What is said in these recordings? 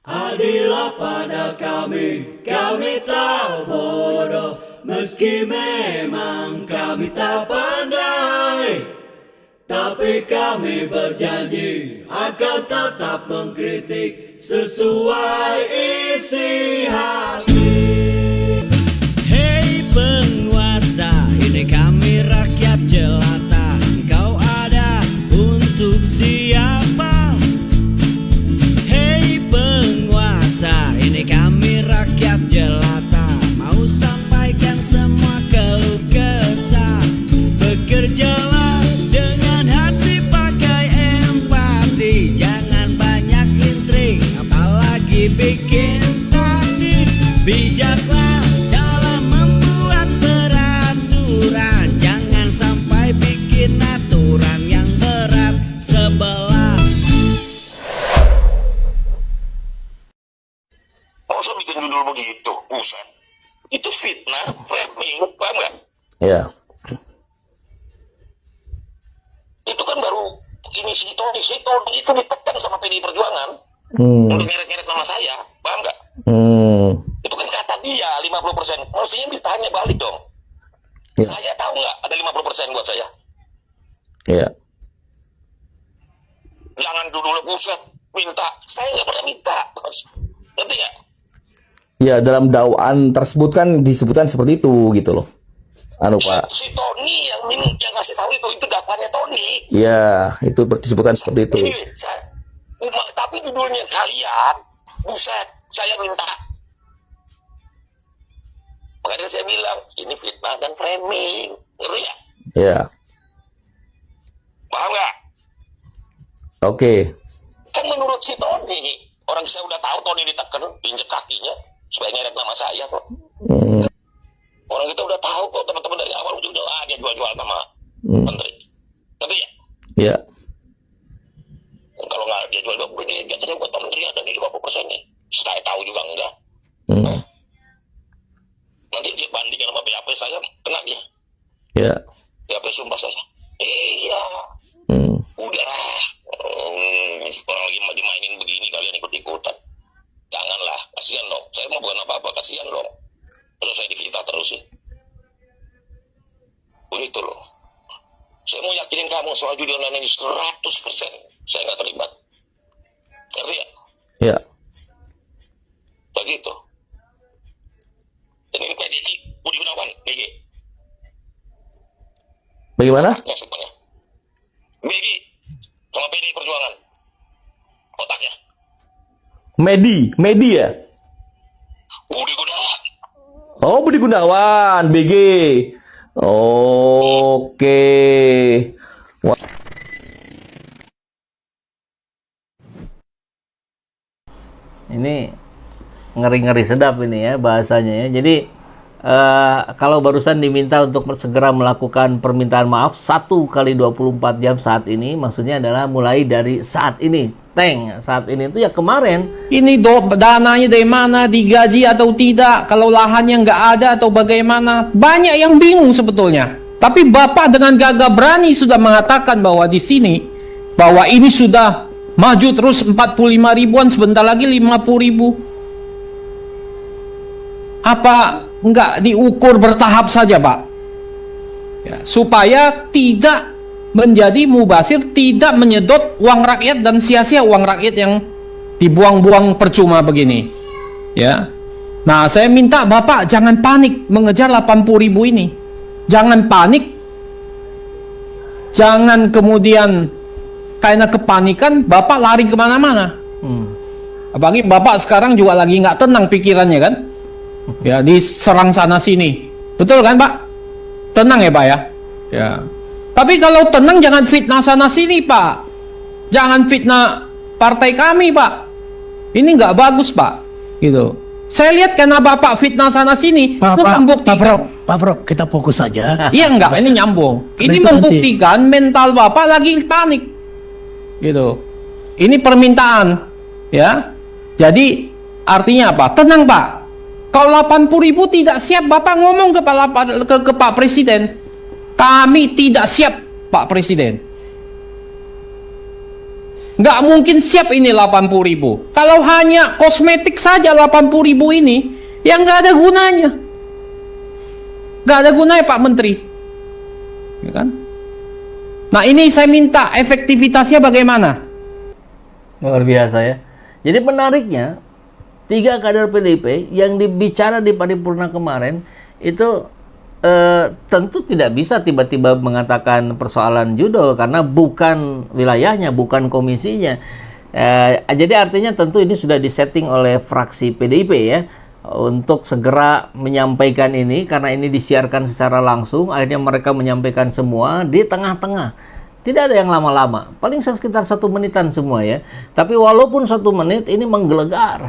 Adillah pada kami tak bodoh, meski memang kami tak pandai. Tapi kami berjanji akan tetap mengkritik sesuai isi hati. Hei penguasa, ini kami rakyat jelata. Engkau ada untuk siapa? Hei penguasa, ini kami rakyat jelata. Mau sampaikan semua keluh kesah. Bekerjalah dengan hati, pakai empati. Jangan banyak intrik, apalagi bikin taktik. Bijaklah dalam membuat peraturan. Jangan sampai bikin aturan yang berat sebelah. Masa bikin judul begitu? Buset. Itu fitnah, framing, paham gak? Iya. Itu kan baru ini si Tony itu ditekan sama PDI Perjuangan untuk nyeret-nyeret nama saya, paham gak? Itu kan kata dia 50%. Mestinya ditanya balik dong. Ya. Saya tahu nggak ada 50% buat saya? Iya. Jangan judulnya buset, minta. Saya nggak pernah minta, bos. Ngerti nggak? Ya, dalam dakwaan tersebut kan disebutkan seperti itu gitu loh. Pak. Si Tony yang ngasih tahu itu dakwanya Tony. Iya, itu disebutkan seperti itu. Tapi judulnya kalian, buset, saya minta. Makanya saya bilang, ini fitnah dan framing. Ngerti ya? Iya. Paham nggak? Oke. Kan menurut si Tony, orang saya udah tahu Tony ditekan, injek kakinya, supaya nyeret nama saya kok. Orang kita udah tahu kok, teman-teman dari awal juga dia jual-jual nama menteri. Ngerti ya? Iya. Kalau nggak dia jual, ini jatuhnya buat menteri ada di 50% nih. Saya tahu juga enggak. Nanti dia bandingkan sama BAP saya, kena dia. Iya. BAP sumpah saya. Iya. Udahlah. Orang lagi dimainin begini, kalian ikut-ikutan. Janganlah, kasihan dong. Saya mau bukan apa-apa, kasihan dong. Terus saya difitnah terusin. Begitu loh. Saya mau yakinin kamu soal judi online ini 100%. Saya nggak terlibat. Ngerti ya? Iya. Begitu. Ini PDI, Budi Gunawan, BG. Bagaimana? Otaknya semuanya. BG, sama PDI Perjuangan. Otaknya. Medi ya? Budi Gunawan. Oh, Budi Gunawan, BG. Oke. Wah. Ini ngeri-ngeri sedap ini ya bahasanya ya. Jadi kalau barusan diminta untuk segera melakukan permintaan maaf 1 kali 24 jam saat ini, maksudnya adalah mulai dari saat ini. Saat ini itu ya kemarin. Ini dananya dari mana, digaji atau tidak, kalau lahannya nggak ada atau bagaimana. Banyak yang bingung sebetulnya. Tapi Bapak dengan gagah berani sudah mengatakan bahwa di sini, bahwa ini sudah maju terus 45 ribuan, sebentar lagi 50 ribu. Apa nggak diukur bertahap saja, Pak? Ya, supaya tidak menjadi mubasir, tidak menyedot uang rakyat dan sia-sia uang rakyat yang dibuang-buang percuma begini. Ya. Nah, saya minta Bapak jangan panik mengejar 80 ribu ini. Jangan panik. Jangan kemudian karena kepanikan Bapak lari kemana-mana. Apalagi Bapak sekarang juga lagi nggak tenang pikirannya kan? Ya, diserang sana sini. Betul kan, Pak? Tenang ya, Pak ya? Ya. Tapi kalau tenang jangan fitnah sana sini, Pak. Jangan fitnah partai kami, Pak. Ini nggak bagus, Pak. Gitu. Saya lihat karena Bapak fitnah sana sini, itu membuktikan. Pak Bro, kita fokus saja. Iya enggak, ini nyambung. Ini itu membuktikan mental Bapak lagi panik. Gitu. Ini permintaan, ya. Jadi artinya apa? Tenang, Pak. Kalau 80 ribu tidak siap, Bapak ngomong ke Pak Presiden. Kami tidak siap, Pak Presiden. Nggak mungkin siap ini 80.000. Kalau hanya kosmetik saja 80.000 ini, yang nggak ada gunanya. Nggak ada gunanya Pak Menteri. Ya kan? Nah ini saya minta efektivitasnya bagaimana? Luar biasa ya. Jadi menariknya, 3 kader PDIP yang dibicara di paripurna kemarin itu tentu tidak bisa tiba-tiba mengatakan persoalan judul karena bukan wilayahnya, bukan komisinya. Jadi artinya tentu ini sudah disetting oleh fraksi PDIP ya untuk segera menyampaikan ini karena ini disiarkan secara langsung. Akhirnya mereka menyampaikan semua di tengah-tengah. Tidak ada yang lama-lama, paling sekitar 1 menitan semua ya. Tapi walaupun 1 menit ini menggelegar.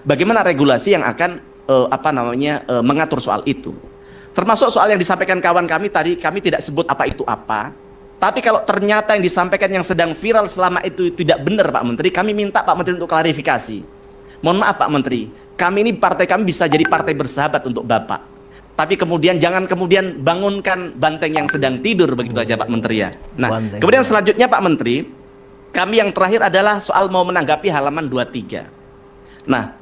Bagaimana regulasi yang akan mengatur soal itu? Termasuk soal yang disampaikan kawan kami tadi, kami tidak sebut apa itu apa. Tapi kalau ternyata yang disampaikan yang sedang viral selama itu tidak benar Pak Menteri, kami minta Pak Menteri untuk klarifikasi. Mohon maaf Pak Menteri, kami ini partai kami bisa jadi partai bersahabat untuk Bapak. Tapi kemudian jangan kemudian bangunkan banteng yang sedang tidur begitu aja Pak Menteri ya. Nah, kemudian selanjutnya Pak Menteri, kami yang terakhir adalah soal mau menanggapi halaman 23. Nah,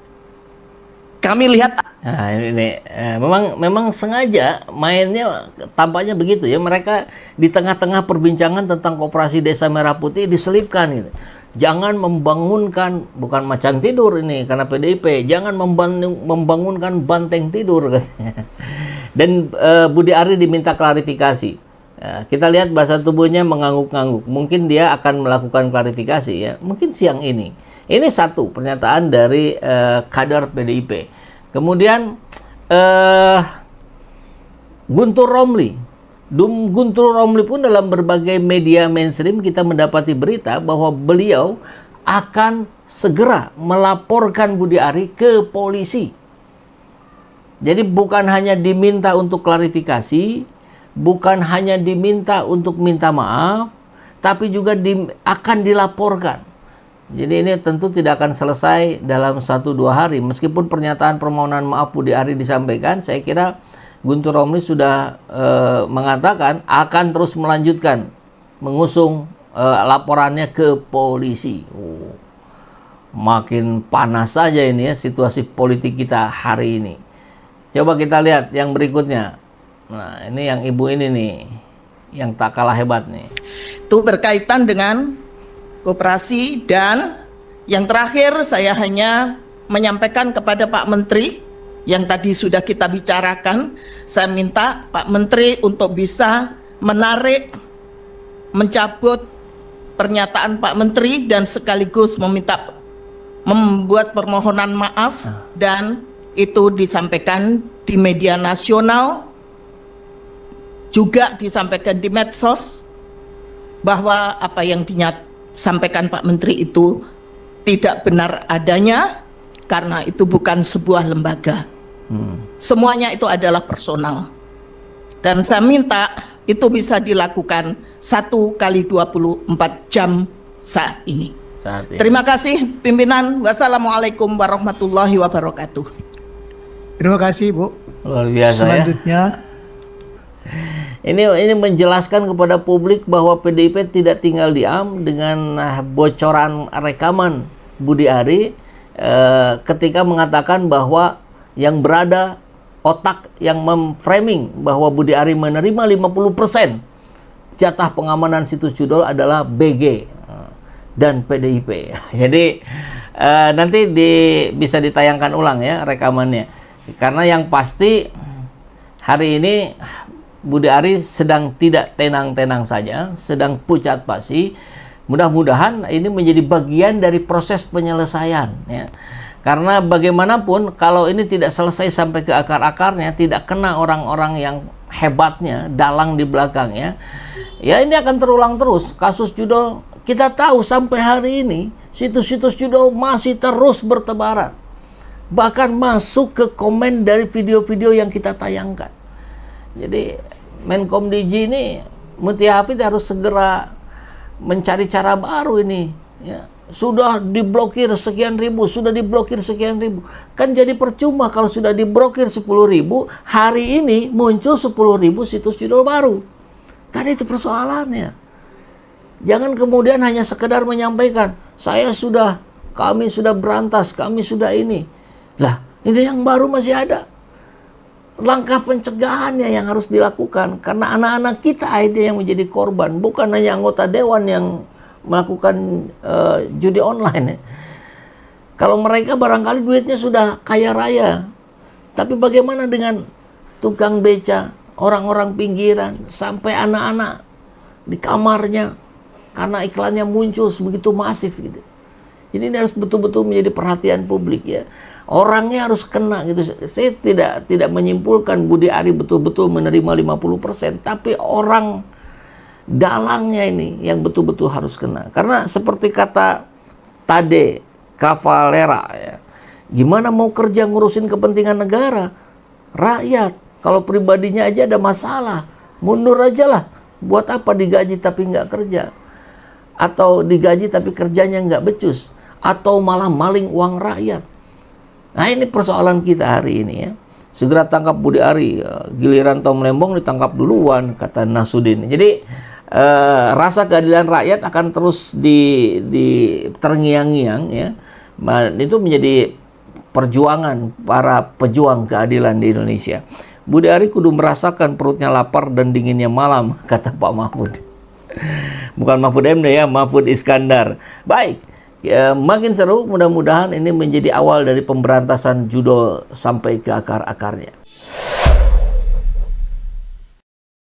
kami lihat memang sengaja mainnya tampaknya begitu ya. Mereka di tengah-tengah perbincangan tentang Koperasi Desa Merah Putih diselipkan gitu. Jangan membangunkan, bukan macan tidur ini karena PDIP, jangan membangunkan banteng tidur katanya. Dan Budi Ari diminta klarifikasi. Kita lihat bahasa tubuhnya mengangguk-angguk. Mungkin dia akan melakukan klarifikasi ya. Mungkin siang ini. Ini satu pernyataan dari kader PDIP. Kemudian Guntur Romli pun dalam berbagai media mainstream kita mendapati berita bahwa beliau akan segera melaporkan Budi Ari ke polisi. Jadi bukan hanya diminta untuk klarifikasi, bukan hanya diminta untuk minta maaf, tapi juga akan dilaporkan. Jadi ini tentu tidak akan selesai dalam 1-2 hari. Meskipun pernyataan permohonan maaf Budi Ari disampaikan, saya kira Guntur Romli sudah mengatakan akan terus melanjutkan mengusung laporannya ke polisi. Makin panas saja ini ya situasi politik kita hari ini. Coba kita lihat yang berikutnya. Nah ini yang ibu ini nih, yang tak kalah hebat nih. Itu berkaitan dengan koperasi, dan yang terakhir saya hanya menyampaikan kepada Pak Menteri yang tadi sudah kita bicarakan. Saya minta Pak Menteri untuk bisa mencabut pernyataan Pak Menteri dan sekaligus membuat permohonan maaf dan itu disampaikan di media nasional, juga disampaikan di medsos bahwa apa yang disampaikan Pak Menteri itu tidak benar adanya karena itu bukan sebuah lembaga. Semuanya itu adalah personal. Dan saya minta itu bisa dilakukan 1 kali 24 jam saat ini. Terima kasih pimpinan. Wassalamualaikum warahmatullahi wabarakatuh. Terima kasih Bu. Luar biasa Selanjutnya Ini menjelaskan kepada publik bahwa PDIP tidak tinggal diam dengan bocoran rekaman Budi Ari ketika mengatakan bahwa yang berada otak yang memframing bahwa Budi Ari menerima 50% jatah pengamanan situs judul adalah BG dan PDIP. Jadi nanti bisa ditayangkan ulang ya rekamannya. Karena yang pasti hari ini Budi Ari sedang tidak tenang-tenang saja, sedang pucat pasi. Mudah-mudahan ini menjadi bagian dari proses penyelesaian ya. Karena bagaimanapun kalau ini tidak selesai sampai ke akar-akarnya, tidak kena orang-orang yang hebatnya, dalang di belakangnya, ya ini akan terulang terus. Kasus judul kita tahu sampai hari ini situs-situs judul masih terus bertebaran. Bahkan masuk ke komen dari video-video yang kita tayangkan. Jadi Menkom DG ini Mutia Hafid harus segera mencari cara baru ini ya. Sudah diblokir sekian ribu, sudah diblokir sekian ribu. Kan jadi percuma kalau sudah diblokir 10.000, hari ini muncul 10.000 situs judul baru. Kan itu persoalannya. Jangan kemudian hanya sekedar menyampaikan, kami sudah berantas, kami sudah ini. Lah, ini yang baru masih ada. Langkah pencegahannya yang harus dilakukan. Karena anak-anak kita yang menjadi korban. Bukan hanya anggota dewan yang melakukan judi online. Ya. Kalau mereka barangkali duitnya sudah kaya raya. Tapi bagaimana dengan tukang beca, orang-orang pinggiran, sampai anak-anak di kamarnya. Karena iklannya muncul begitu masif gitu. Jadi ini harus betul-betul menjadi perhatian publik ya. Orangnya harus kena gitu. Saya tidak menyimpulkan Budi Ari betul-betul menerima 50%, tapi orang dalangnya ini yang betul-betul harus kena. Karena seperti kata Tade Cavalera ya. Gimana mau kerja ngurusin kepentingan negara? Rakyat, kalau pribadinya aja ada masalah, mundur aja lah. Buat apa digaji tapi nggak kerja? Atau digaji tapi kerjanya nggak becus? Atau malah maling uang rakyat? Nah ini persoalan kita hari ini ya. Segera tangkap Budi Ari, giliran Tom Lembong ditangkap duluan, kata Nasudin. Jadi rasa keadilan rakyat akan terus di terngiang-ngiang ya. Itu menjadi perjuangan para pejuang keadilan di Indonesia. Budi Ari kudu merasakan perutnya lapar dan dinginnya malam, kata Pak Mahfud. Bukan Mahfud MD ya, Mahfud Iskandar. Baik. Ya, makin seru, mudah-mudahan ini menjadi awal dari pemberantasan judol sampai ke akar-akarnya.